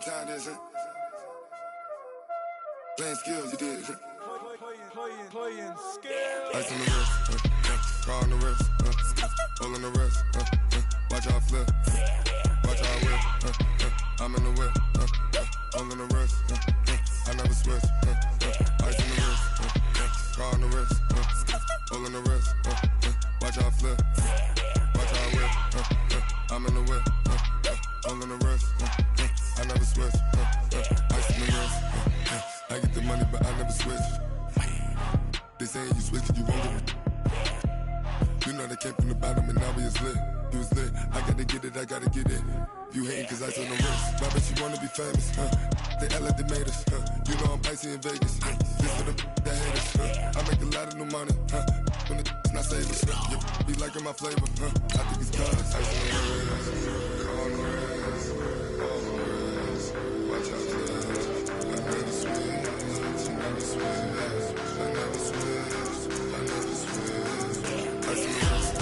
what time this is. Playing skills, you did. Playing skills. Ice on the wrist, car on the wrist, hole in the wrist, watch how I flip, watch how I whip, I'm in the whip, hole in the wrist, I never switch, ice on the wrist, car on the wrist, hole in the wrist, watch how I flip, watch how I whip, I'm in the whip, hole in the wrist, I never switch, ice on the wrist, I get the money but I never switch. They saying you switch it, you won't get it. You know they came from the bottom and now we is lit. You was lit, I gotta get it, I gotta get it. You hating cause ice on the wrist. My bitch, you wanna be famous, They act like they made us, You know I'm icy in Vegas, This for the that hate us, I make a lot of new money, When it's not savers, Be liking my flavor, I think it's cause ice on the wrist, on the wrist, on the wrist. Watch out, I never switch, I never switch. I never switch, I never switch. Ice in the wrist,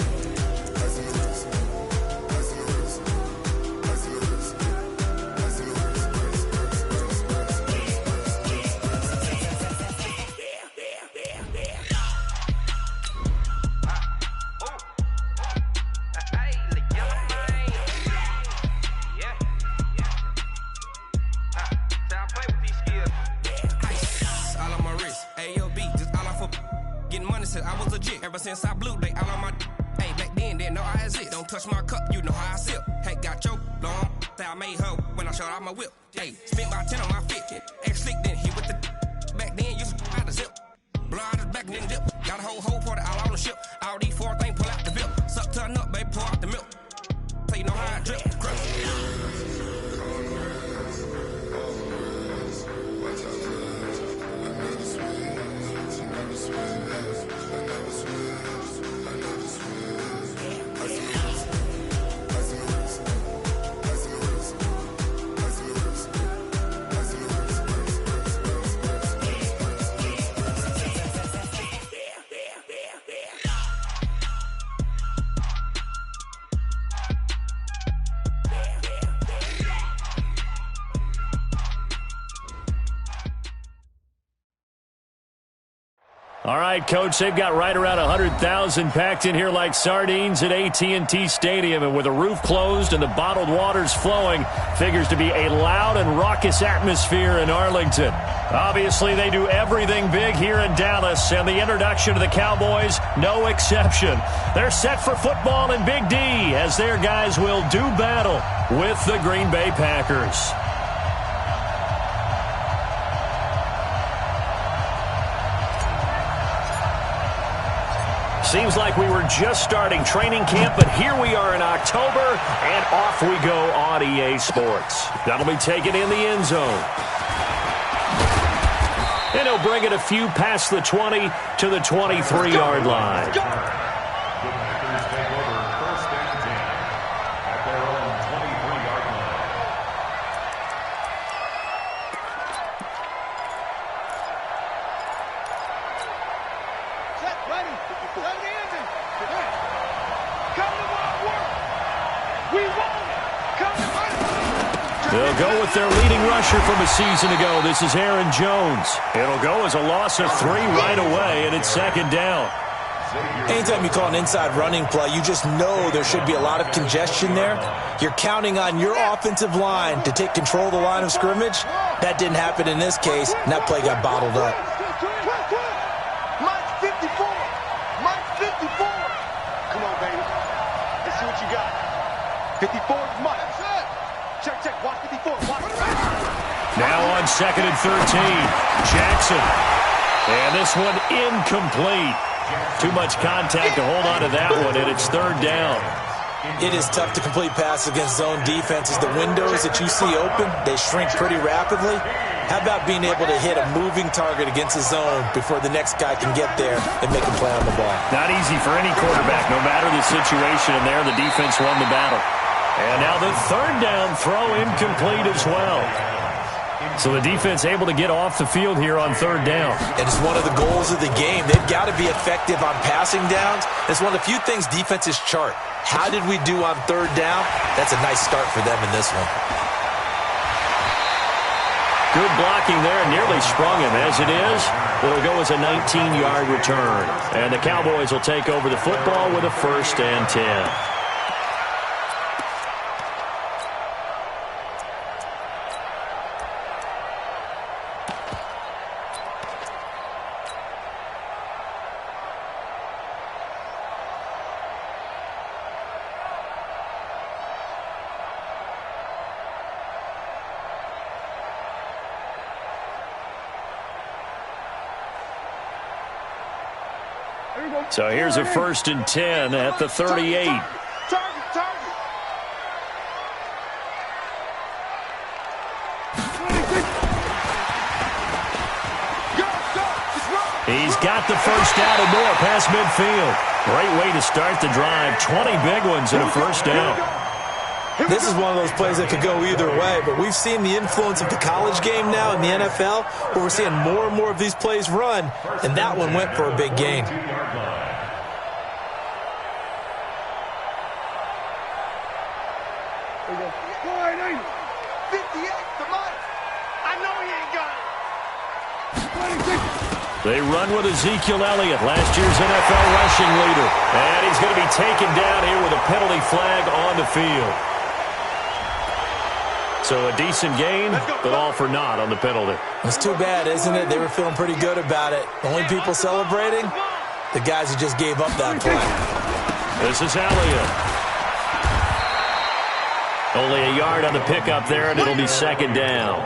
ice in the wrist, ice in the wrist, ice in the wrist, ice in the wrist, I was legit ever since I blew they all on my hey back then didn't know I exist. Don't touch my cup, you know how I sip. Hey, got your long that I made her when I showed out my whip. Hey, spent about 10 on my fit. X slick then hit with the back then used to out the zip. Blow out his back then dip. Got a whole party all on the ship. All these four things pull out the bill. Suck turn up, baby, pour out the milk. So you know how I drip. All right, Coach, they've got right around 100,000 packed in here like sardines at AT&T Stadium. And with the roof closed and the bottled waters flowing, figures to be a loud and raucous atmosphere in Arlington. Obviously, they do everything big here in Dallas, and the introduction to the Cowboys, no exception. They're set for football in Big D as their guys will do battle with the Green Bay Packers. Seems like we were just starting training camp, but here we are in October, and off we go on EA Sports. That'll be taken in the end zone. And he'll bring it a few past the 20 to the 23-yard line. They'll go with their leading rusher from a season ago. This is Aaron Jones. It'll go as a loss of 3 right away, and it's second down. Anytime you call an inside running play, you just know there should be a lot of congestion there. You're counting on your offensive line to take control of the line of scrimmage. That didn't happen in this case, and that play got bottled up. Mike 54. Mike 54. Come on, baby. Let's see what you got. 54 is Mike. Check, check. Watch 54. Watch. Now on 2nd and 13. Jackson. And this one incomplete. Too much contact to hold on to that one, and it's third down. It is tough to complete passes against zone defenses. The windows that you see open, they shrink pretty rapidly. How about being able to hit a moving target against the zone before the next guy can get there and make a play on the ball? Not easy for any quarterback, no matter the situation, and there the defense won the battle. And now the third down throw incomplete as well. So the defense able to get off the field here on third down. And it's one of the goals of the game. They've got to be effective on passing downs. It's one of the few things defenses chart. How did we do on third down? That's a nice start for them in this one. Good blocking there, nearly sprung him. As it is, it'll go as a 19-yard return. And the Cowboys will take over the football with a 1st and 10. So here's a 1st and 10 at the 38. He's got the first down and more past midfield. Great way to start the drive. 20 big ones and a first down. This is one of those plays that could go either way, but we've seen the influence of the college game now in the NFL, where we're seeing more and more of these plays run, and that one went for a big gain. They run with Ezekiel Elliott, last year's NFL rushing leader. And he's going to be taken down here with a penalty flag on the field. So a decent gain, but all for naught on the penalty. It's too bad, isn't it? They were feeling pretty good about it. The only people celebrating, the guys who just gave up that play. This is Elliott. Only a yard on the pickup there, and it'll be 2nd down.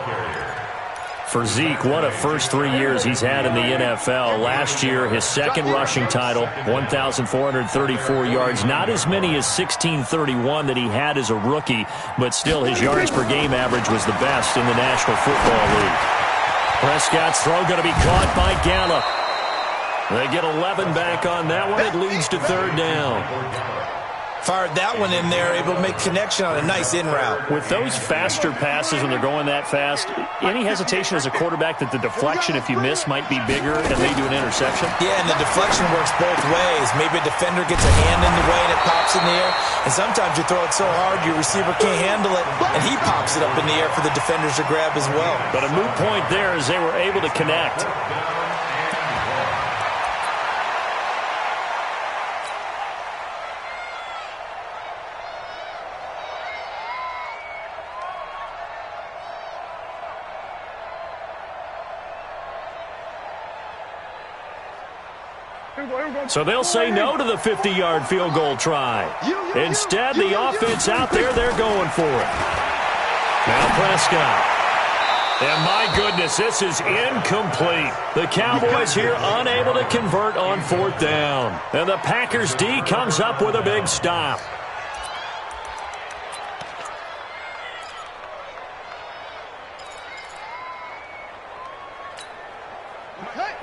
For Zeke, what a first 3 years he's had in the NFL. Last year, his 2nd rushing title, 1,434 yards. Not as many as 1,631 that he had as a rookie, but still his yards per game average was the best in the National Football League. Prescott's throw going to be caught by Gallup. They get 11 back on that one. It leads to 3rd down. Fired that one in there, able to make connection on a nice in route. With those faster passes when they're going that fast, any hesitation as a quarterback that the deflection, if you miss, might be bigger and they do an interception? Yeah, and the deflection works both ways. Maybe a defender gets a hand in the way and it pops in the air. And sometimes you throw it so hard your receiver can't handle it, and he pops it up in the air for the defenders to grab as well. But a moot point there as they were able to connect. So they'll say no to the 50-yard field goal try. Instead, the offense out there, they're going for it. Now Prescott. And my goodness, this is incomplete. The Cowboys here unable to convert on 4th down. And the Packers D comes up with a big stop.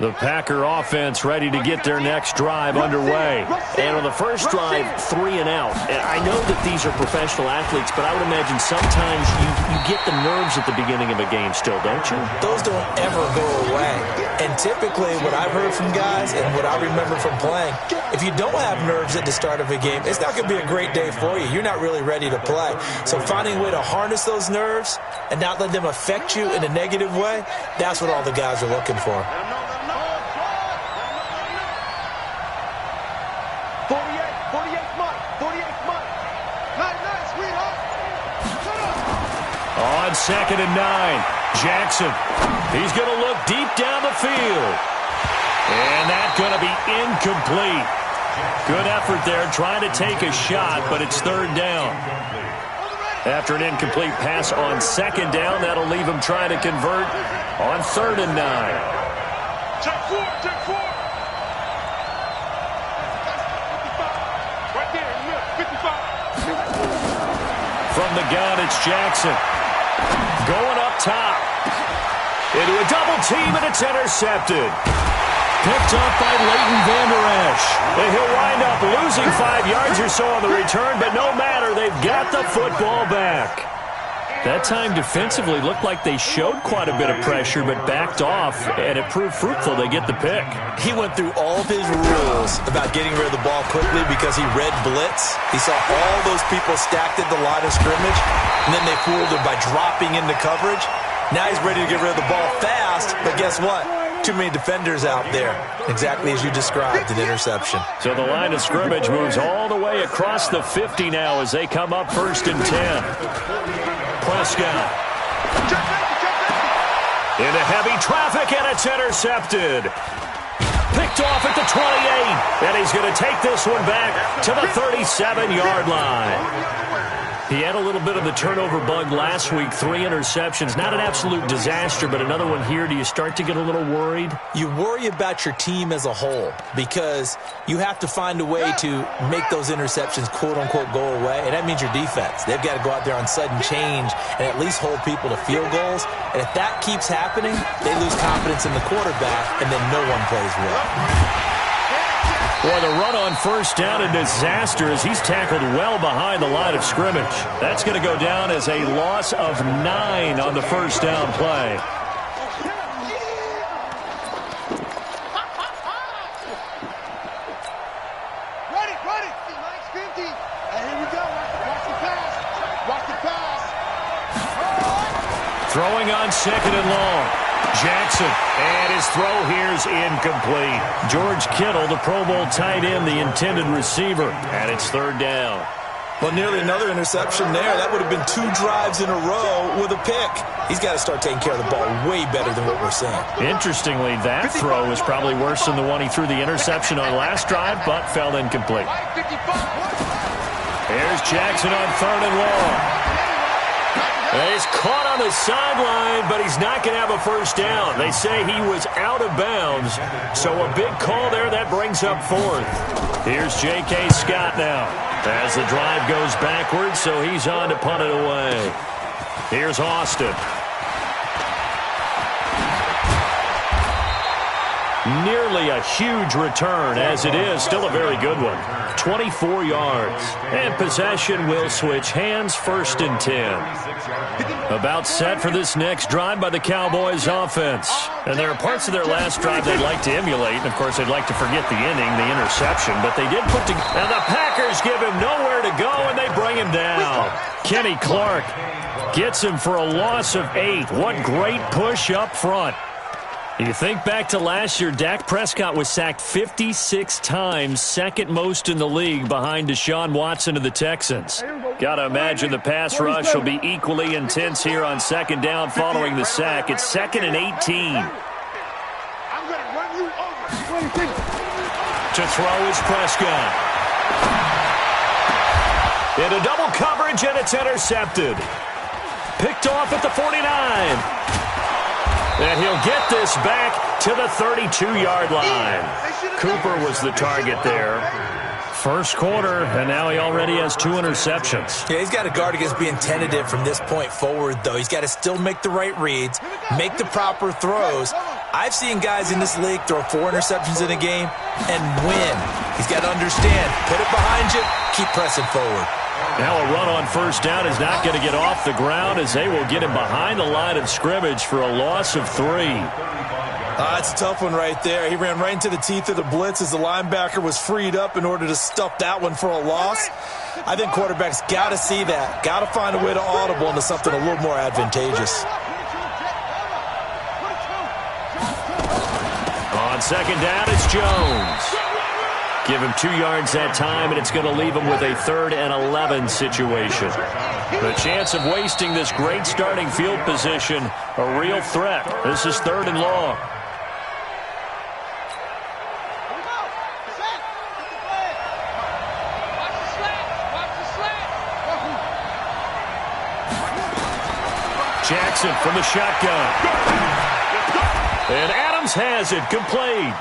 The Packer offense ready to get their next drive underway. And on the first drive, 3 and out. And I know that these are professional athletes, but I would imagine sometimes you get the nerves at the beginning of a game still, don't you? Those don't ever go away. And typically what I've heard from guys and what I remember from playing, if you don't have nerves at the start of a game, it's not going to be a great day for you. You're not really ready to play. So finding a way to harness those nerves and not let them affect you in a negative way, that's what all the guys are looking for. On 2nd and 9, Jackson. He's going to look deep down the field. And that's going to be incomplete. Good effort there trying to take a shot, but it's 3rd down. After an incomplete pass on 2nd down, that'll leave him trying to convert on 3rd and 9. Check 4, check 4. Right there, 55. From the gun, it's Jackson. Going up top. Into a double team, and it's intercepted. Picked up by Leighton Vander Esch. And he'll wind up losing 5 yards or so on the return, but no matter, they've got the football back. That time defensively looked like they showed quite a bit of pressure, but backed off, and it proved fruitful. They get the pick. He went through all of his rules about getting rid of the ball quickly because he read blitz. He saw all those people stacked at the line of scrimmage, and then they fooled him by dropping into coverage. Now he's ready to get rid of the ball fast, but guess what? Too many defenders out there. Exactly as you described, an interception. So the line of scrimmage moves all the way across the 50 now as they come up 1st and 10. Prescott. Into heavy traffic, and it's intercepted. Picked off at the 28, and he's going to take this one back to the 37-yard line. He had a little bit of the turnover bug last week, 3 interceptions. Not an absolute disaster, but another one here. Do you start to get a little worried? You worry about your team as a whole because you have to find a way to make those interceptions, quote-unquote, go away, and that means your defense. They've got to go out there on sudden change and at least hold people to field goals, and if that keeps happening, they lose confidence in the quarterback, and then no one plays well. Boy, the run on 1st down, a disaster as he's tackled well behind the line of scrimmage. That's going to go down as a loss of 9 on the 1st down play. Ready. 50. And here we go. Watch the pass. Watch the pass. Throwing on 2nd and long. Jackson, and his throw here's incomplete. George Kittle, the Pro Bowl tight end, the intended receiver, and it's 3rd down. Well, nearly another interception there. That would have been 2 drives in a row with a pick. He's got to start taking care of the ball way better than what we're seeing. Interestingly, that throw was probably worse than the one he threw the interception on last drive, but fell incomplete. Here's Jackson on 3rd and long. He's caught on the sideline, but he's not going to have a 1st down. They say he was out of bounds, so a big call there that brings up 4th. Here's J.K. Scott now as the drive goes backwards, so he's on to punt it away. Here's Austin. Nearly a huge return, as it is still a very good one. 24 yards. And possession will switch hands, 1st and 10. About set for this next drive by the Cowboys offense. And there are parts of their last drive they'd like to emulate. And, of course, they'd like to forget the inning, the interception. But they did put together. And the Packers give him nowhere to go, and they bring him down. Kenny Clark gets him for a loss of 8. What great push up front. You think back to last year, Dak Prescott was sacked 56 times, 2nd most in the league behind Deshaun Watson of the Texans. Got to imagine the pass rush will be equally intense here on 2nd down following the sack. It's 2nd and 18. I'm going to run you over. To throw is Prescott. Into double coverage, and it's intercepted. Picked off at the 49. And he'll get this back to the 32-yard line. Cooper was the target there. 1st quarter, and now he already has 2 interceptions. Yeah, he's got to guard against being tentative from this point forward, though. He's got to still make the right reads, make the proper throws. I've seen guys in this league throw 4 interceptions in a game and win. He's got to understand, put it behind you, keep pressing forward. Now a run on 1st down is not going to get off the ground as they will get him behind the line of scrimmage for a loss of 3. It's a tough one right there. He ran right into the teeth of the blitz as the linebacker was freed up in order to stuff that one for a loss. I think quarterbacks got to see that. Got to find a way to audible into something a little more advantageous. On 2nd down, it's Jones. Give him 2 yards that time, and it's going to leave him with a 3rd and 11 situation. The chance of wasting this great starting field position, a real threat. This is 3rd and long. Jackson from the shotgun. And Adams has it, complete.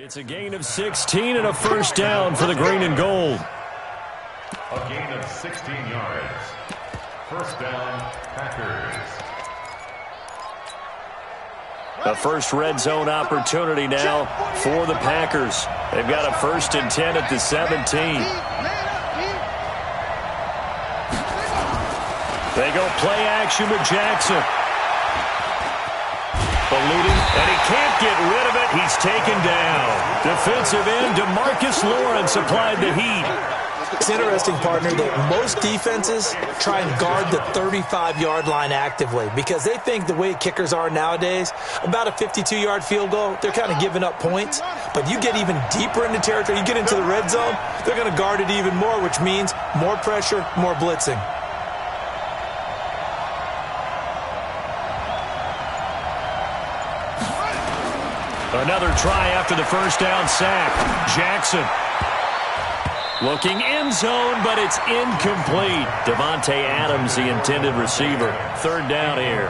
It's a gain of 16 and a first down for the green and gold. A gain of 16 yards. First down, Packers. A first red zone opportunity now for the Packers. They've got a 1st and 10 at the 17. They go play action with Jackson. Ballooning, and he can't get rid of it. He's taken down. Defensive end DeMarcus Lawrence applied the heat. It's interesting, partner, that most defenses try and guard the 35-yard line actively because they think the way kickers are nowadays, about a 52-yard field goal, they're kind of giving up points. But you get even deeper into territory, you get into the red zone, they're going to guard it even more, which means more pressure, more blitzing. Another try after the first down sack. Jackson looking end zone, but it's incomplete. Devontae Adams, the intended receiver. 3rd down here.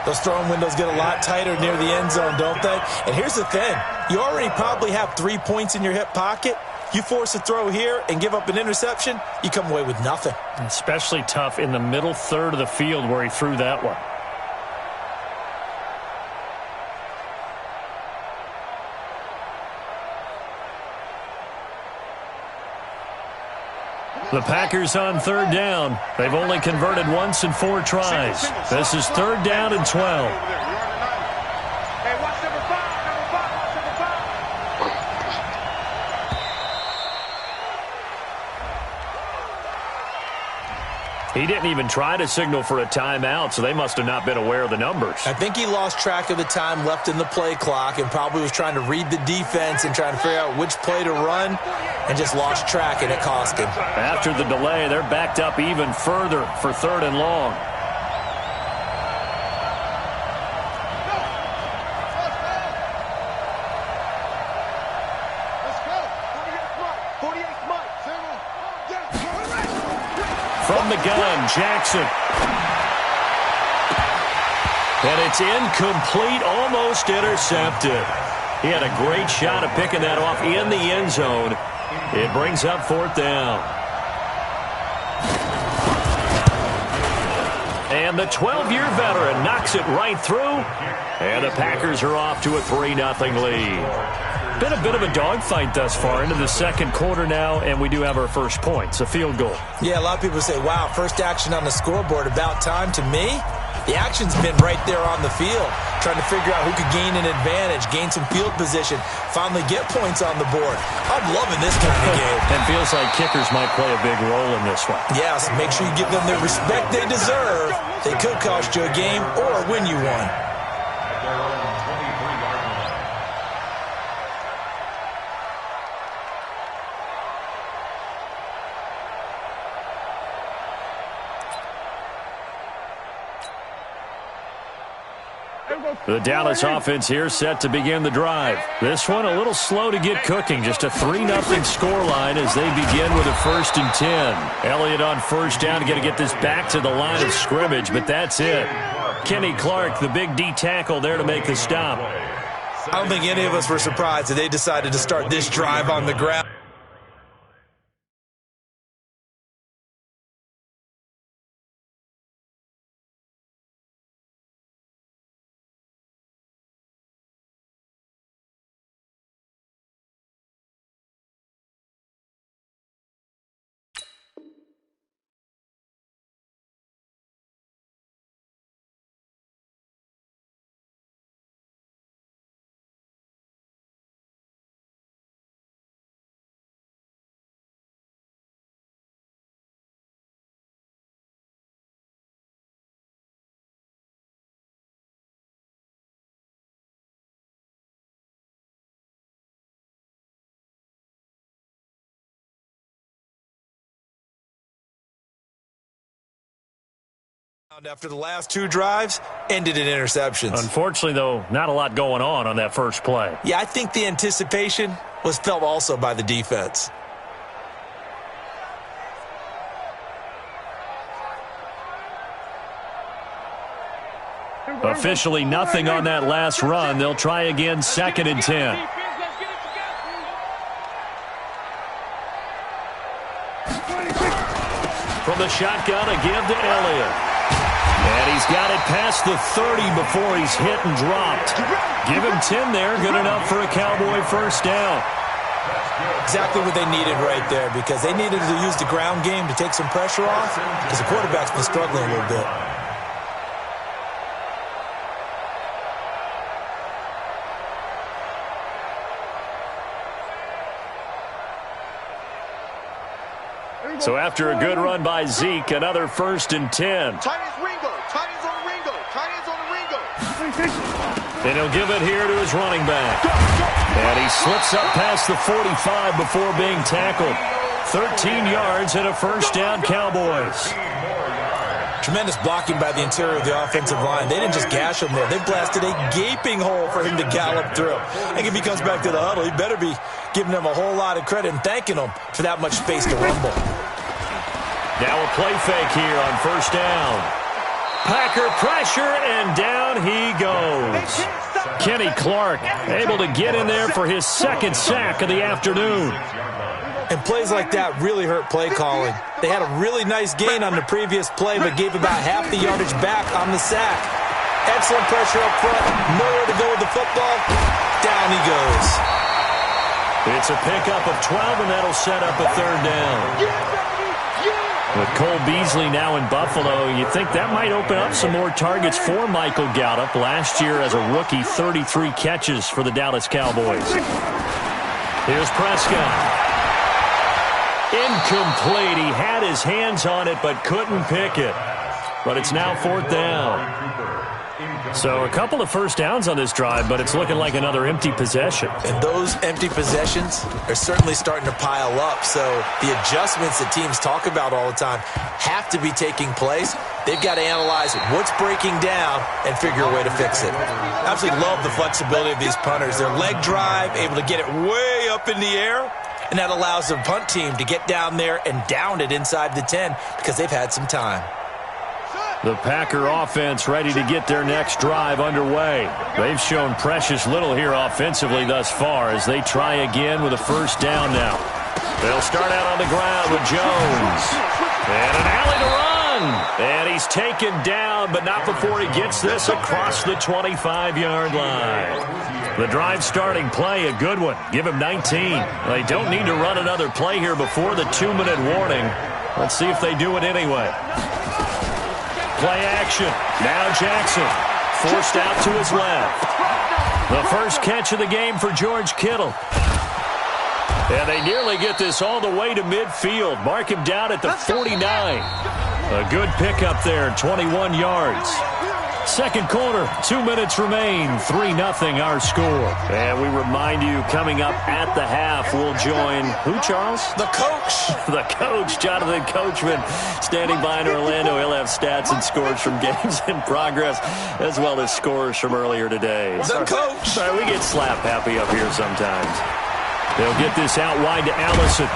Those throwing windows get a lot tighter near the end zone, don't they? And here's the thing. You already probably have 3 points in your hip pocket. You force a throw here and give up an interception, you come away with nothing. Especially tough in the middle third of the field where he threw that one. The Packers on 3rd down. They've only converted once in 4 tries. This is 3rd down and 12. Hey, watch number 5, watch number 5. He didn't even try to signal for a timeout, so they must have not been aware of the numbers. I think he lost track of the time left in the play clock and probably was trying to read the defense and trying to figure out which play to run and just lost track, and it cost him. After the delay, they're backed up even further for 3rd and long. From the gun, Jackson. And it's incomplete, almost intercepted. He had a great shot at picking that off in the end zone. It brings up 4th down. And the 12-year veteran knocks it right through. And the Packers are off to a 3-0 lead. Been a bit of a dogfight thus far into the 2nd quarter now, and we do have our first points, a field goal. Yeah, a lot of people say, wow, first action on the scoreboard, about time. To me, the action's been right there on the field, trying to figure out who could gain an advantage, gain some field position, finally get points on the board. I'm loving this kind of game. And feels like kickers might play a big role in this one. Yes, make sure you give them the respect they deserve. They could cost you a game or win you one. The Dallas offense here set to begin the drive. This one a little slow to get cooking. Just a 3-0 scoreline as they begin with a 1st and 10. Elliott on 1st down, going to get this back to the line of scrimmage, but that's it. Kenny Clark, the big D tackle there to make the stop. I don't think any of us were surprised that they decided to start this drive on the ground. After the last 2 drives, ended in interceptions. Unfortunately, though, not a lot going on that first play. Yeah, I think the anticipation was felt also by the defense. Officially nothing on that last run. They'll try again, 2nd and 10. from the shotgun, a give to Elliott. And he's got it past the 30 before he's hit and dropped. Give him 10 there, good enough for a Cowboy first down. Exactly what they needed right there, because they needed to use the ground game to take some pressure off, because the quarterback's been struggling a little bit. So after a good run by Zeke, another 1st and 10. Tight ends Ringo. Tight ends on Ringo. Tight ends on Ringo. And he'll give it here to his running back. And he slips up past the 45 before being tackled. 13 yards and a first down, Cowboys. Tremendous blocking by the interior of the offensive line. They didn't just gash him there. They blasted a gaping hole for him to gallop through. I think if he comes back to the huddle, he better be giving them a whole lot of credit and thanking them for that much space to rumble. Now a play fake here on first down. Packer pressure, and down he goes. Kenny Clark able to get in there for his 2nd sack of the afternoon. And plays like that really hurt play calling. They had a really nice gain on the previous play, but gave about half the yardage back on the sack. Excellent pressure up front. Nowhere to go with the football. Down he goes. It's a pickup of 12, and that'll set up a 3rd down. With Cole Beasley now in Buffalo, you'd think that might open up some more targets for Michael Gallup. Last year as a rookie, 33 catches for the Dallas Cowboys. Here's Prescott. Incomplete. He had his hands on it but couldn't pick it. But it's now 4th down. So a couple of first downs on this drive, but it's looking like another empty possession. And those empty possessions are certainly starting to pile up. So the adjustments that teams talk about all the time have to be taking place. They've got to analyze what's breaking down and figure a way to fix it. I absolutely love the flexibility of these punters. Their leg drive, able to get it way up in the air, and that allows the punt team to get down there and down it inside the 10 because they've had some time. The Packer offense ready to get their next drive underway. They've shown precious little here offensively thus far as they try again with a first down now. They'll start out on the ground with Jones. And an alley to run. And he's taken down, but not before he gets this across the 25-yard line. The drive starting play, a good one. Give him 19. They don't need to run another play here before the 2-minute warning. Let's see if they do it anyway. Play action. Now Jackson forced out to his left. The first catch of the game for George Kittle. And they nearly get this all the way to midfield. Mark him down at the 49. A good pickup there, 21 yards. Second quarter, 2 minutes remain, 3-0 our score. And we remind you, coming up at the half, we'll join, who, Charles? The coach. The coach, Jonathan Coachman, standing by in Orlando. He'll have stats and scores from games in progress, as well as scores from earlier today. The coach. Sorry, we get slap happy up here sometimes. They'll get this out wide to Allison.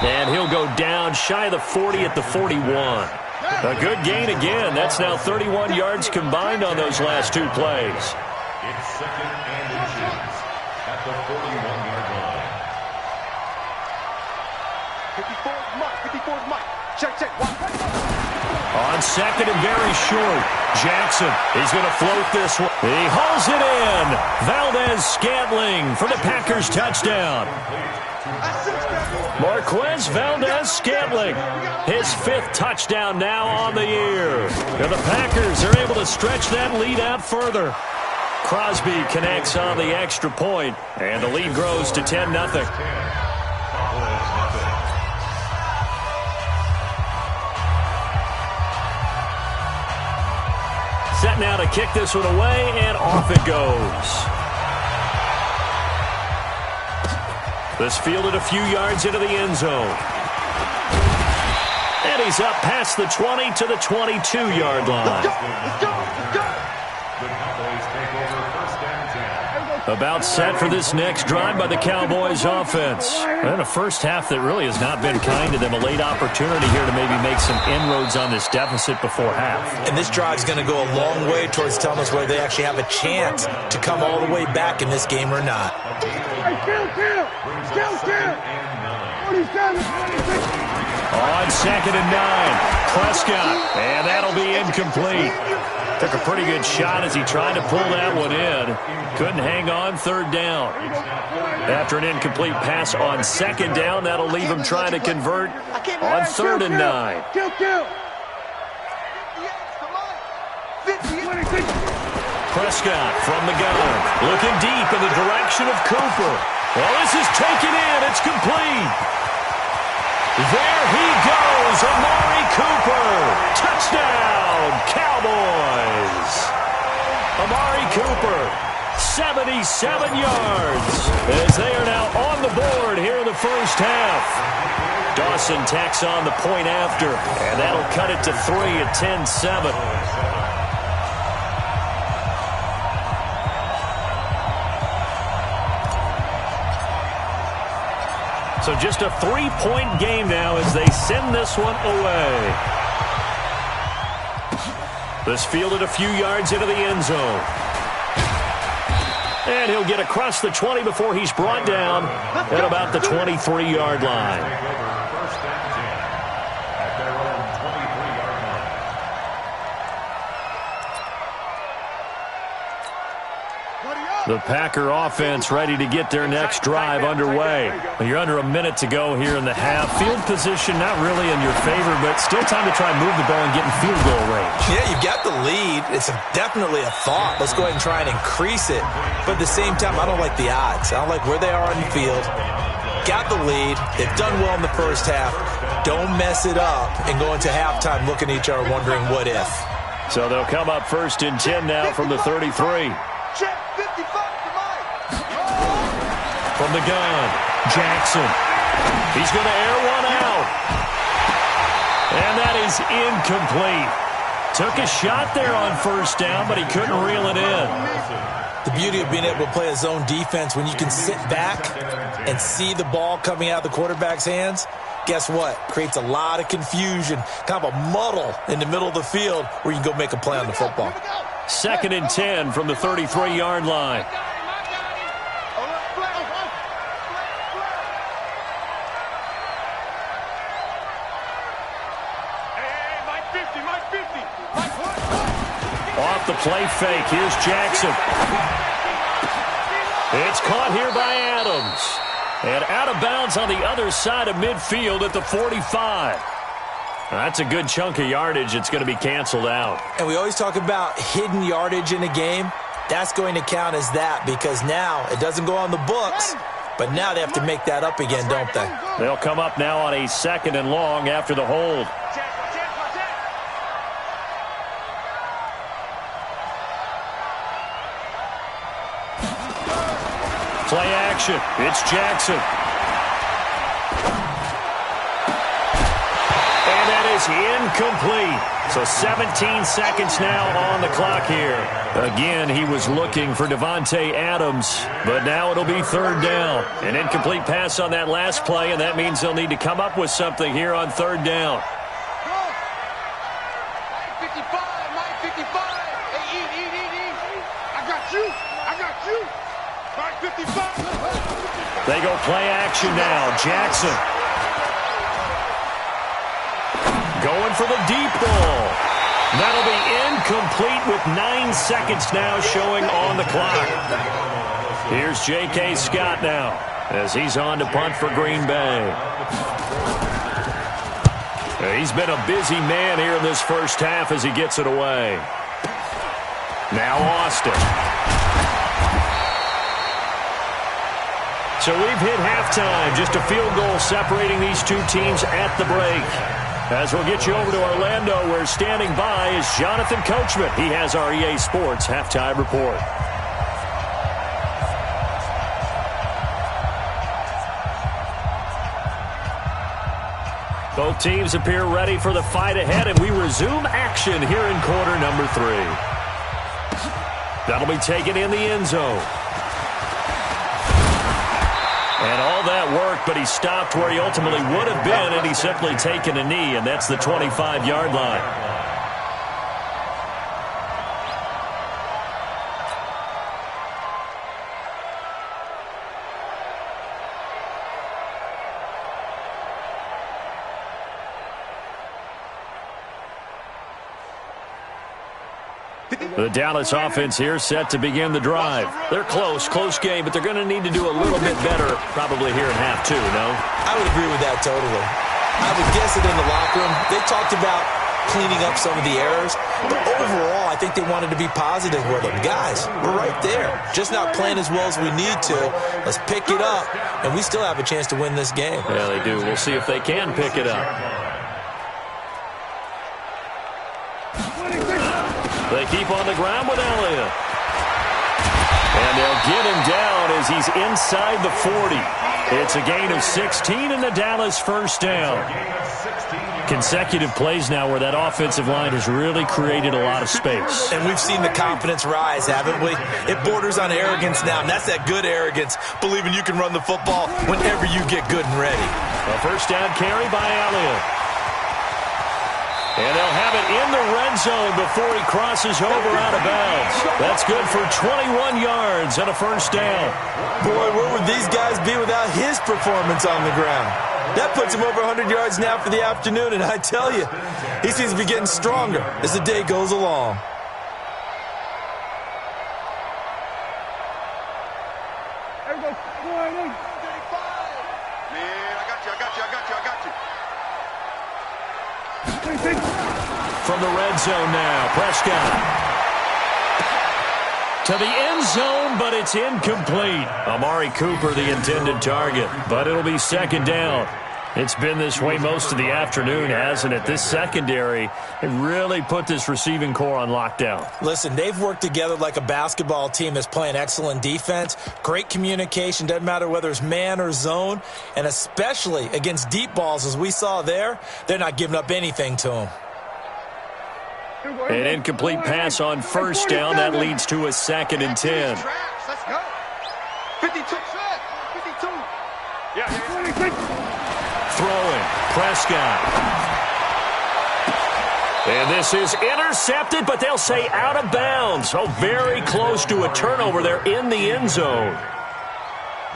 And he'll go down shy of the 40 at the 41. A good gain again. That's now 31 yards combined on those last 2 plays. It's 2nd and inches at the 41-yard line. 54's Mike. 54's Mike. Check. On second and very short, Jackson is going to float this one. He hauls it in. Valdez-Scantling for the Packers touchdown. Marquez Valdez-Scantling, his 5th touchdown now on the year. And the Packers are able to stretch that lead out further. Crosby connects on the extra point, and the lead grows to 10-0. Set now to kick this one away, and off it goes. This fielded a few yards into the end zone. And he's up past the 20 to the 22-yard line. Let's go. About set for this next drive by the Cowboys offense. And a first half that really has not been kind to them. A late opportunity here to maybe make some inroads on this deficit before half. And this drive's going to go a long way towards telling us whether they actually have a chance to come all the way back in this game or not. Hey, kill. 47, 26. On 2nd and 9, Prescott, and that'll be incomplete. Took a pretty good shot as he tried to pull that one in. Couldn't hang on 3rd down. After an incomplete pass on 2nd down, that'll leave him trying to convert on 3rd and 9. Prescott from the gun, looking deep in the direction of Cooper. Well, this is taken in. It's complete. There he goes, Amari Cooper. Touchdown, Cowboys. Amari Cooper, 77 yards, as they are now on the board here in the first half. Dawson tacks on the point after, and that'll cut it to 3 at 10-7. So just a 3-point game now as they send this one away. This fielded a few yards into the end zone. And he'll get across the 20 before he's brought down at about the 23-yard line. The Packer offense ready to get their next drive underway. You're under a minute to go here in the half. Field position not really in your favor, but still time to try and move the ball and get in field goal range. Yeah, you've got the lead. It's definitely a thought. Let's go ahead and try and increase it. But at the same time, I don't like the odds. I don't like where they are on the field. Got the lead. They've done well in the first half. Don't mess it up and go into halftime looking at each other wondering what if. So they'll come up 1st and 10 now from the 33. From the gun, Jackson. He's going to air one out. And that is incomplete. Took a shot there on 1st down, but he couldn't reel it in. The beauty of being able to play a zone defense when you can sit back and see the ball coming out of the quarterback's hands, guess what? Creates a lot of confusion, kind of a muddle in the middle of the field where you can go make a play on the football. 2nd and 10 from the 33-yard line. Off the play fake, here's Jackson. It's caught here by Adams. And out of bounds on the other side of midfield at the 45. That's a good chunk of yardage. It's going to be canceled out. And we always talk about hidden yardage in a game. That's going to count as that because now it doesn't go on the books, but now they have to make that up again, don't they? They'll come up now on a 2nd and long after the hold. Play action. It's Jackson. And that is incomplete. So 17 seconds now on the clock here. Again, he was looking for Davante Adams, but now it'll be 3rd down. An incomplete pass on that last play, and that means they'll need to come up with something here on 3rd down. They go play action now. Jackson. Going for the deep ball. That'll be incomplete with 9 seconds now showing on the clock. Here's J.K. Scott now as he's on to punt for Green Bay. He's been a busy man here in this first half as he gets it away. Now Austin. So we've hit halftime. Just a field goal separating these two teams at the break. As we'll get you over to Orlando, where standing by is Jonathan Coachman. He has our EA Sports Halftime Report. Both teams appear ready for the fight ahead, and we resume action here in quarter number 3. That'll be taken in the end zone. And all that work, but he stopped where he ultimately would have been, and he's simply taken a knee, and that's the 25-yard line. The Dallas offense here set to begin the drive. They're close game, but they're going to need to do a little bit better probably here in half two, no? I would agree with that totally. I would guess it in the locker room. They talked about cleaning up some of the errors, but overall, I think they wanted to be positive with them. Guys, we're right there. Just not playing as well as we need to. Let's pick it up, and we still have a chance to win this game. Yeah, they do. We'll see if they can pick it up. They keep on the ground with Elliott. And they'll get him down as he's inside the 40. It's a gain of 16 and the Dallas first down. Consecutive plays now where that offensive line has really created a lot of space. And we've seen the confidence rise, haven't we? It borders on arrogance now, and that's that good arrogance, believing you can run the football whenever you get good and ready. A first down carry by Elliott. And they'll have it in the red zone before he crosses over out of bounds. That's good for 21 yards and a first down. Boy, where would these guys be without his performance on the ground? That puts him over 100 yards now for the afternoon, and I tell you, he seems to be getting stronger as the day goes along. From the red zone now, Prescott. To the end zone, but it's incomplete. Amari Cooper, the intended target, but it'll be second down. It's been this way most of the afternoon, hasn't it? This secondary has really put this receiving core on lockdown. Listen, they've worked together like a basketball team that's playing excellent defense. Great communication, doesn't matter whether it's man or zone. And especially against deep balls, as we saw there, they're not giving up anything to them. An incomplete pass on first down. That leads to a 2nd and 10. Let's go. 52. 52. Throwing, Prescott. And this is intercepted, but they'll say out of bounds. So very close to a turnover there in the end zone.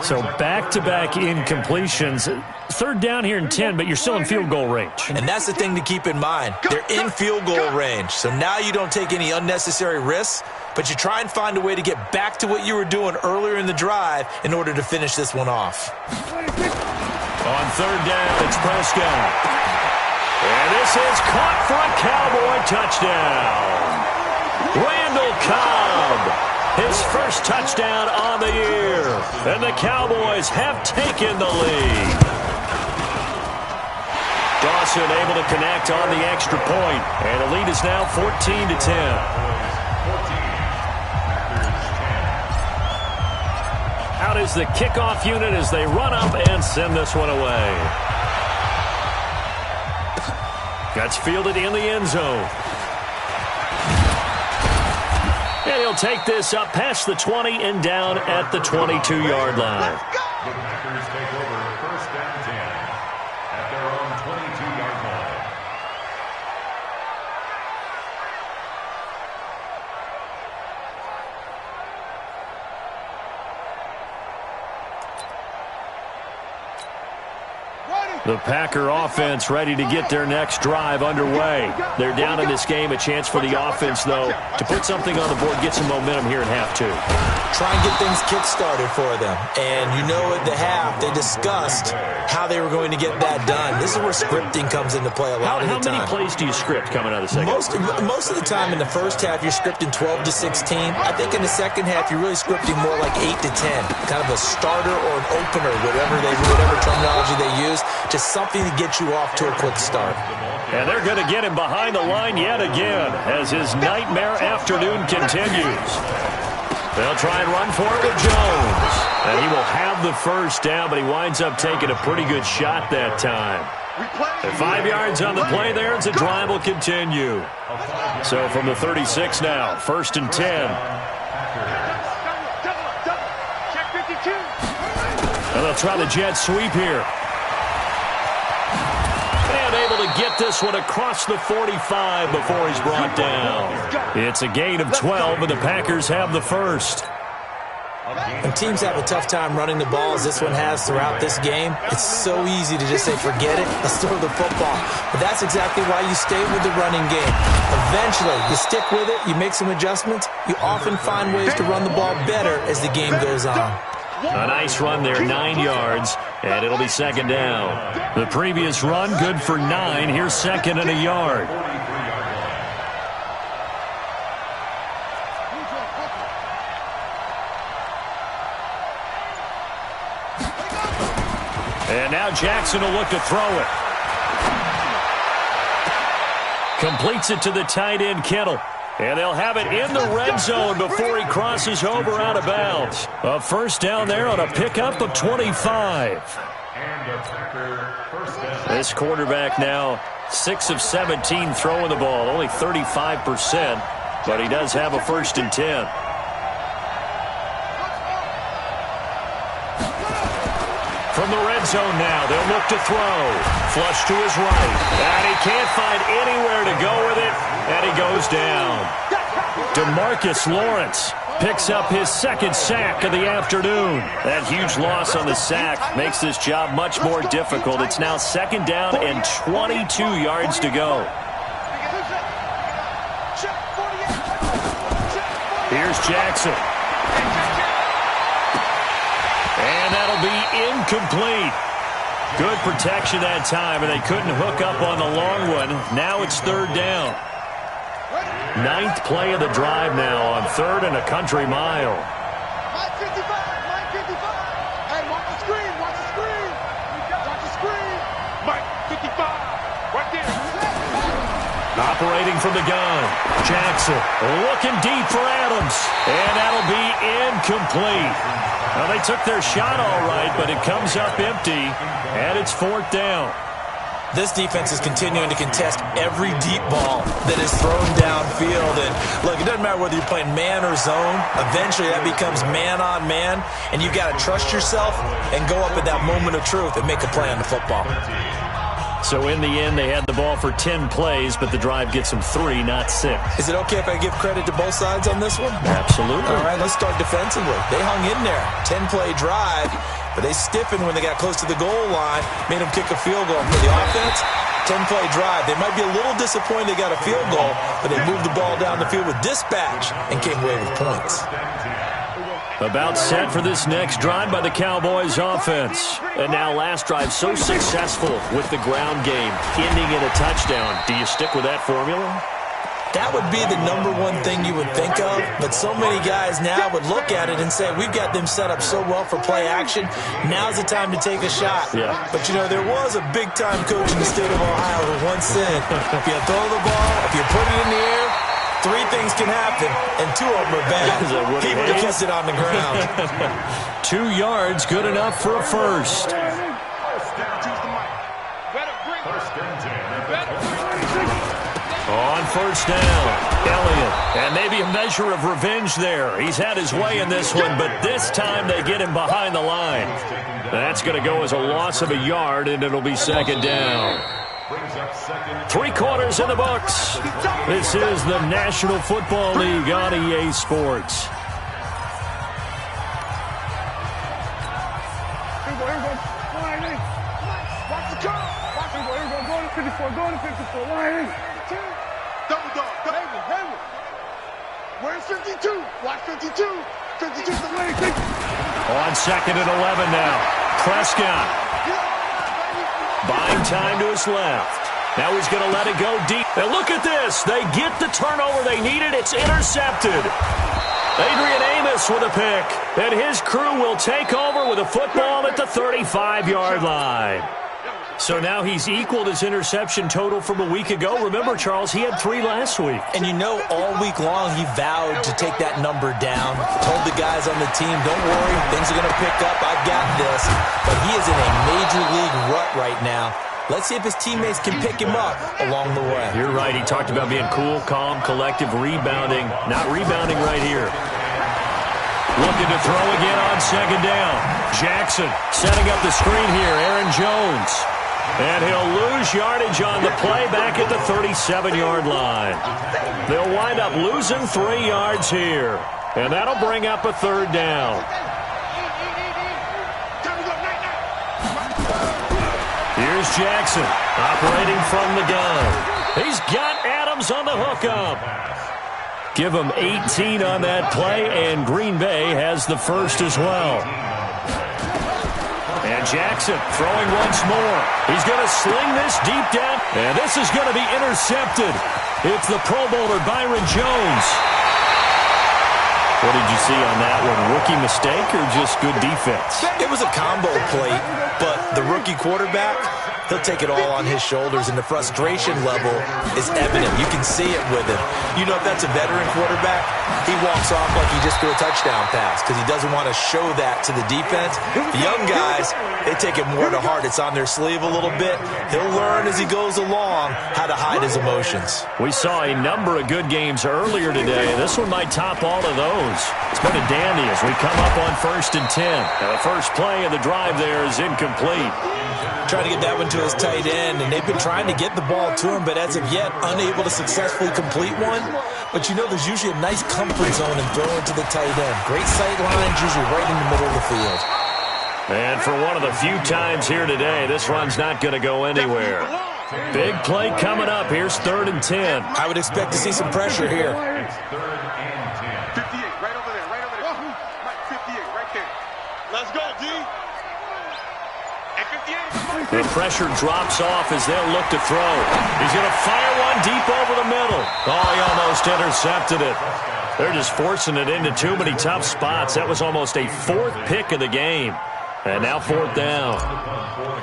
So back-to-back incompletions. Third down here and 10, but you're still in field goal range. And that's the thing to keep in mind. They're in field goal range. So now you don't take any unnecessary risks, but you try and find a way to get back to what you were doing earlier in the drive in order to finish this one off. On third down, it's Prescott. And this is caught for a Cowboy touchdown. Randall Cobb. His first touchdown on the year. And the Cowboys have taken the lead. Dawson able to connect on the extra point. And the lead is now 14-10. Out is the kickoff unit as they run up and send this one away. That's fielded in the end zone. And he'll take this up past the 20 and down at the 22-yard line. The Packers take over first and 10 at their own 22-yard line. The Packer offense ready to get their next drive underway. They're down in this game. A chance for the offense, though, to put something on the board, get some momentum here in half two. Try and get things kick-started for them. And you know at the half, they discussed how they were going to get that done. This is where scripting comes into play a lot of the time. How many plays do you script coming out of the second? Most of the time in the first half, you're scripting 12 to 16. I think in the second half, you're really scripting more like 8 to 10. Kind of a starter or an opener, whatever terminology they use. Just something to get you off to a quick start. And they're going to get him behind the line yet again as his nightmare afternoon continues. They'll try and run for it with Jones. And he will have the first down, but he winds up taking a pretty good shot that time. And 5 yards on the play there as the drive will continue. So from the 36 now, 1st and 10. And they'll try the jet sweep here. Able to get this one across the 45 before he's brought down. It's a gain of 12, and the Packers have the first. When teams have a tough time running the ball, as this one has throughout this game, it's so easy to just say, forget it, let's throw the football. But that's exactly why you stay with the running game. Eventually, you stick with it, you make some adjustments, you often find ways to run the ball better as the game goes on. A nice run there, 9 yards, and it'll be second down. The previous run, good for 9. Here's second and a yard. And now Jackson will look to throw it. Completes it to the tight end, Kittle. And they'll have it in the red zone before he crosses over out of bounds. A first down there on a pickup of 25. This quarterback now 6 of 17 throwing the ball, only 35%, but he does have a 1st and 10. From the red zone now, they'll look to throw. Flush to his right. And he can't find anywhere to go with it, and he goes down. DeMarcus Lawrence picks up his 2nd sack of the afternoon. That huge loss on the sack makes this job much more difficult. It's now 2nd down and 22 yards to go. Here's Jackson. And that'll be incomplete. Good protection that time, and they couldn't hook up on the long one. Now it's 3rd down. 9th play of the drive now on 3rd and a country mile. Mike 55, Mike 55. Hey, watch the screen, watch the screen. Watch the screen. Mike 55, right there. Operating from the gun, Jackson looking deep for Adams, and that'll be incomplete. Well, they took their shot all right, but it comes up empty, and it's 4th down. This defense is continuing to contest every deep ball that is thrown downfield. And look, it doesn't matter whether you're playing man or zone. Eventually, that becomes man on man, and you've got to trust yourself and go up at that moment of truth and make a play on the football. So in the end, they had the ball for 10 plays, but the drive gets them 3, not 6. Is it okay if I give credit to both sides on this one? Absolutely. All right, let's start defensively. They hung in there. 10-play drive, but they stiffened when they got close to the goal line, made them kick a field goal. For the offense, 10-play drive. They might be a little disappointed they got a field goal, but they moved the ball down the field with dispatch and came away with points. About set for this next drive by the Cowboys offense. And now last drive so successful with the ground game, ending in a touchdown. Do you stick with that formula? That would be the number one thing you would think of, but so many guys now would look at it and say, we've got them set up so well for play action, now's the time to take a shot. Yeah. But, you know, there was a big-time coach in the state of Ohio who once said, if you throw the ball, if you put it in the air, 3 things can happen, and 2 of them are bad. He would have kissed it on the ground. 2 yards, good enough for a first. On first down, Elliott. And maybe a measure of revenge there. He's had his way in this one, but this time they get him behind the line. That's going to go as a loss of a yard, and it'll be second down. 3 quarters in the books. This is the National Football League on EA Sports. Where's 52? Watch 52. 52's the way. On second and 11 now. Prescott. Buying time to his left. Now he's going to let it go deep. And look at this. They get the turnover they needed. It's intercepted. Adrian Amos with a pick. And his crew will take over with a football at the 35-yard line. So now he's equaled his interception total from a week ago. Remember, Charles, he had 3 last week. And you know, all week long he vowed to take that number down. Told the guys on the team, don't worry, things are going to pick up. I've got this. But he is in a major league rut right now. Let's see if his teammates can pick him up along the way. You're right. He talked about being cool, calm, collective, rebounding. Not rebounding right here. Looking to throw again on second down. Jackson setting up the screen here. Aaron Jones. And he'll lose yardage on the play back at the 37-yard line. They'll wind up losing 3 yards here. And that'll bring up a third down. Here's Jackson operating from the gun. He's got Adams on the hookup. Give him 18 on that play, and Green Bay has the first as well. And Jackson throwing once more. He's going to sling this deep down, and this is going to be intercepted. It's the Pro Bowler Byron Jones. What did you see on that one? Rookie mistake or just good defense? It was a combo play, but the rookie quarterback, he'll take it all on his shoulders, and the frustration level is evident. You can see it with him. You know, if that's a veteran quarterback, he walks off like he just threw a touchdown pass because he doesn't want to show that to the defense. The young guys, they take it more to heart. It's on their sleeve a little bit. He'll learn as he goes along how to hide his emotions. We saw a number of good games earlier today. This one might top all of those. It's been a dandy as we come up on 1st and 10. Now the first play of the drive there is incomplete. Trying to get that one to his tight end, and they've been trying to get the ball to him, but as of yet, unable to successfully complete one. But you know, there's usually a nice comfort zone in throwing to the tight end. Great sight lines, usually right in the middle of the field. And for one of the few times here today, this run's not going to go anywhere. Big play coming up. Here's 3rd and 10. I would expect to see some pressure here. It's 3rd and 10. 58, right over there, right over there. Right, 58, right there. Let's go, D. And 58. The pressure drops off as they'll look to throw. He's going to fire one deep over the middle. Oh, he almost intercepted it. They're just forcing it into too many tough spots. That was almost a 4th pick of the game. And now 4th down.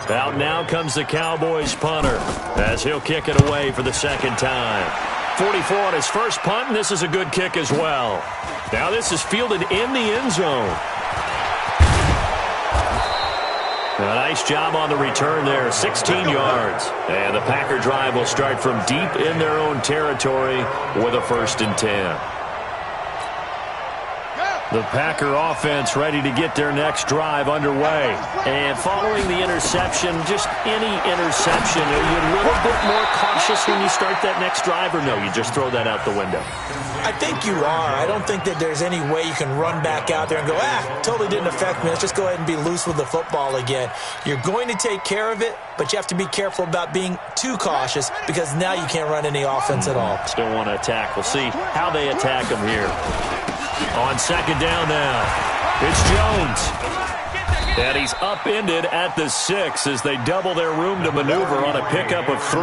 Out now comes the Cowboys punter as he'll kick it away for the 2nd time. 44 on his first punt, and this is a good kick as well. Now this is fielded in the end zone. A nice job on the return there, 16 yards. And the Packer drive will start from deep in their own territory with a 1st and 10. The Packer offense ready to get their next drive underway. And following the interception, just any interception, are you a little bit more cautious when you start that next drive, or no, you just throw that out the window? I think you are. I don't think that there's any way you can run back out there and go, totally didn't affect me. Let's just go ahead and be loose with the football again. You're going to take care of it, but you have to be careful about being too cautious because now you can't run any offense at all. Still want to attack. We'll see how they attack them here. On 2nd down now, it's Jones. And he's upended at the 6 as they double their room to maneuver on a pickup of 3.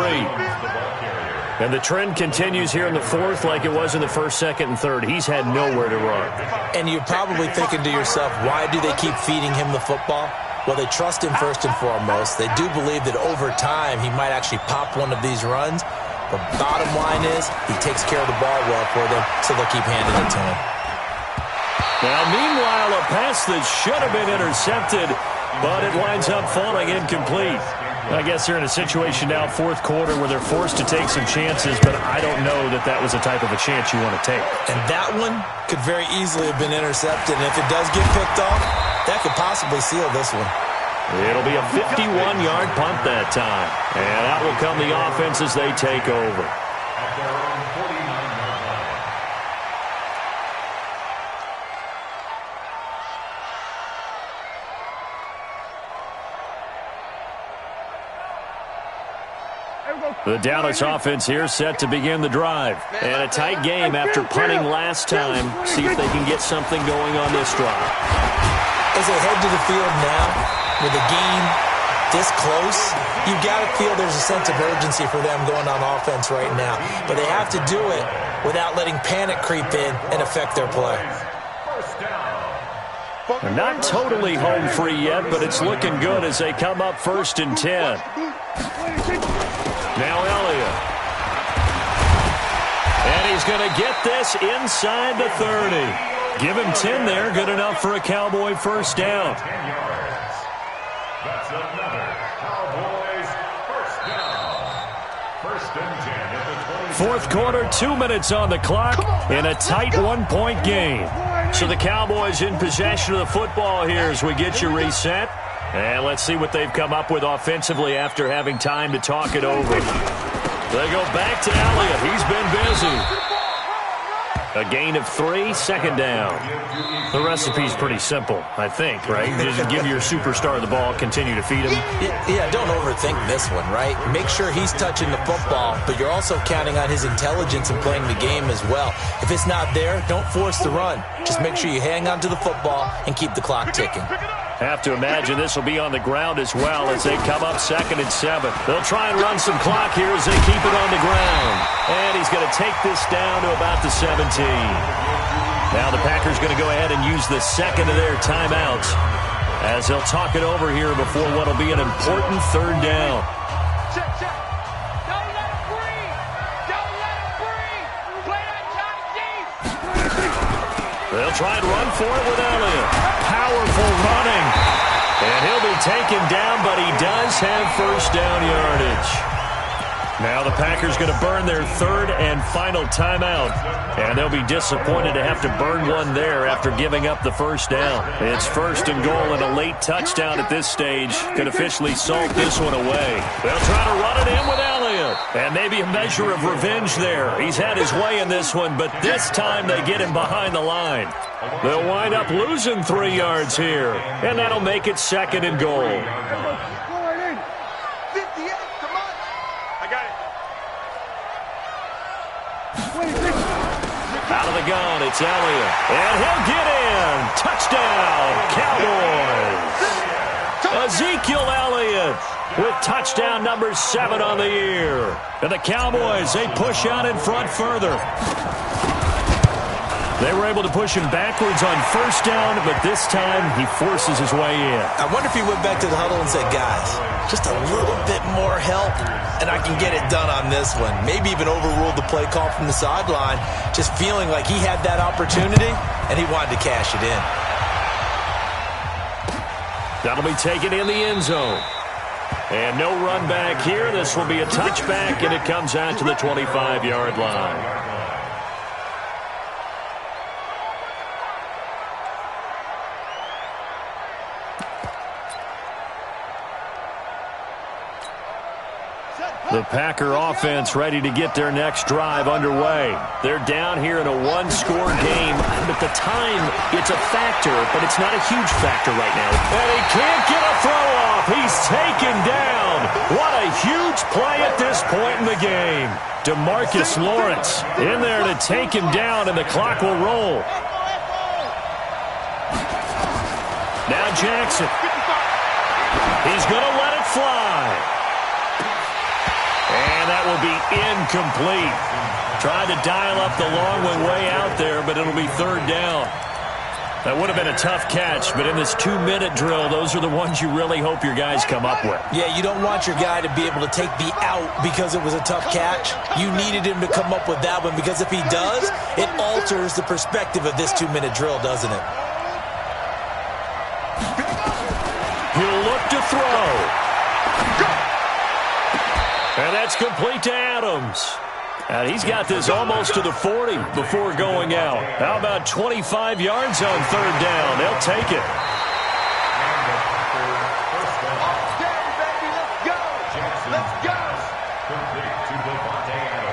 And the trend continues here in the 4th like it was in the 1st, 2nd, and 3rd. He's had nowhere to run. And you're probably thinking to yourself, why do they keep feeding him the football? Well, they trust him first and foremost. They do believe that over time he might actually pop one of these runs. But bottom line is he takes care of the ball well for them, so they'll keep handing it to him. Now, meanwhile, a pass that should have been intercepted, but it winds up falling incomplete. I guess they're in a situation now, 4th quarter, where they're forced to take some chances, but I don't know that that was the type of a chance you want to take. And that one could very easily have been intercepted, and if it does get picked off, that could possibly seal this one. It'll be a 51-yard punt that time, and out will come the offense as they take over. At their own 49-yard line. The Dallas offense here set to begin the drive. And a tight game after punting last time. See if they can get something going on this drive. As they head to the field now, with the game this close, you've got to feel there's a sense of urgency for them going on offense right now. But they have to do it without letting panic creep in and affect their play. They're not totally home free yet, but it's looking good as they come up 1st and 10. Now Elliott. And he's going to get this inside the 30. Give him 10 there. Good enough for a Cowboy 1st down. 10 yards. That's another Cowboys 1st down. 1st and 10 at the 20. 4th quarter, 2 minutes on the clock in a tight 1-point game. So the Cowboys in possession of the football here as we get you reset. And let's see what they've come up with offensively after having time to talk it over. They go back to Elliott. He's been busy. A gain of 3, second down. The recipe's pretty simple, I think, right? Just give your superstar the ball, continue to feed him. Yeah, don't overthink this one, right? Make sure he's touching the football, but you're also counting on his intelligence in playing the game as well. If it's not there, don't force the run. Just make sure you hang on to the football and keep the clock ticking. Have to imagine this will be on the ground as well as they come up 2nd and 7. They'll try and run some clock here as they keep it on the ground. And he's going to take this down to about the 17. Now the Packers going to go ahead and use the second of their timeouts as they'll talk it over here before what will be an important 3rd down. Check. Don't let him breathe. Don't let him breathe. Play that tight deep. They'll try and run for it with Elliott. Powerful running. And he'll be taken down, but he does have first down yardage. Now the Packers going to burn their 3rd and final timeout. And they'll be disappointed to have to burn one there after giving up the first down. It's 1st and goal, and a late touchdown at this stage could officially salt this one away. They'll try to run it in with Elliott. And maybe a measure of revenge there. He's had his way in this one, but this time they get him behind the line. They'll wind up losing 3 yards here. And that'll make it 2nd and goal. Out of the gun, it's Elliott. And he'll get in. Touchdown, Cowboys. Ezekiel Elliott with touchdown number 7 on the year. And the Cowboys, they push out in front further. They were able to push him backwards on first down, but this time he forces his way in. I wonder if he went back to the huddle and said, guys, just a little bit more help, and I can get it done on this one. Maybe even overruled the play call from the sideline, just feeling like he had that opportunity, and he wanted to cash it in. That'll be taken in the end zone. And no run back here. This will be a touchback, and it comes out to the 25-yard line. The Packer offense ready to get their next drive underway. They're down here in a one-score game, but the time, it's a factor, but it's not a huge factor right now. And he can't get a throw off. He's taken down. What a huge play at this point in the game. DeMarcus Lawrence in there to take him down, and the clock will roll. Now Jackson. He's going to let it fly. And that will be incomplete. Tried to dial up the long way out there, but it'll be 3rd down. That would have been a tough catch, but in this 2-minute drill, those are the ones you really hope your guys come up with. Yeah, you don't want your guy to be able to take the out because it was a tough catch. You needed him to come up with that one, because if he does, it alters the perspective of this 2-minute drill, doesn't it? He'll look to throw. And that's complete to Adams. And he's got this almost to the 40 before going out. How about 25 yards on 3rd down? They'll take it.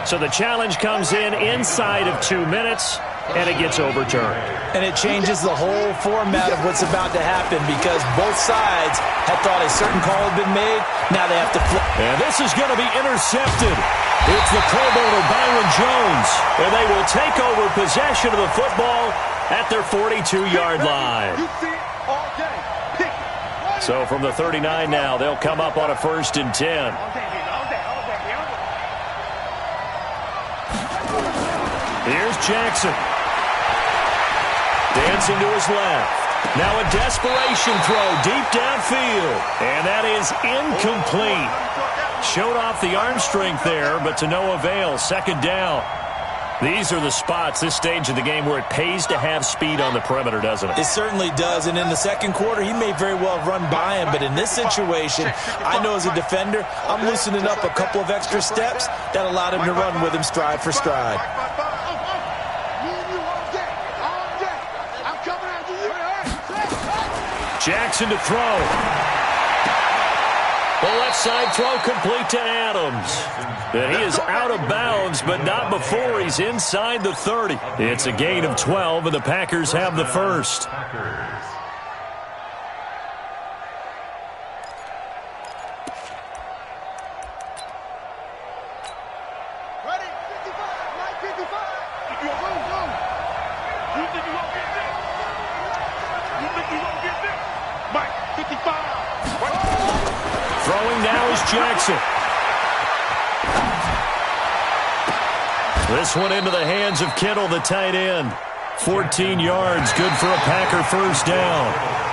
So the challenge comes in inside of 2 minutes, and it gets overturned. And it changes the whole format of what's about to happen, because both sides had thought a certain call had been made. Now they have to flip. And this is going to be intercepted. It's the Pro Bowler Byron Jones. And they will take over possession of the football at their 42-yard line. So from the 39 now, they'll come up on a 1st and 10. Here's Jackson. Dancing to his left. Now a desperation throw deep downfield. And that is incomplete. Showed off the arm strength there, but to no avail. 2nd down. These are the spots, this stage of the game, where it pays to have speed on the perimeter, doesn't it? It certainly does. And in the 2nd quarter, he may very well run by him. But in this situation, I know as a defender, I'm loosening up a couple of extra steps that allowed him to run with him stride for stride. Jackson to throw. The left side throw complete to Adams. And he is out of bounds but not before he's inside the 30. It's a gain of 12, and the Packers have the first. Throwing now is Jackson. This one into the hands of Kittle, the tight end. 14 yards, good for a Packer first down.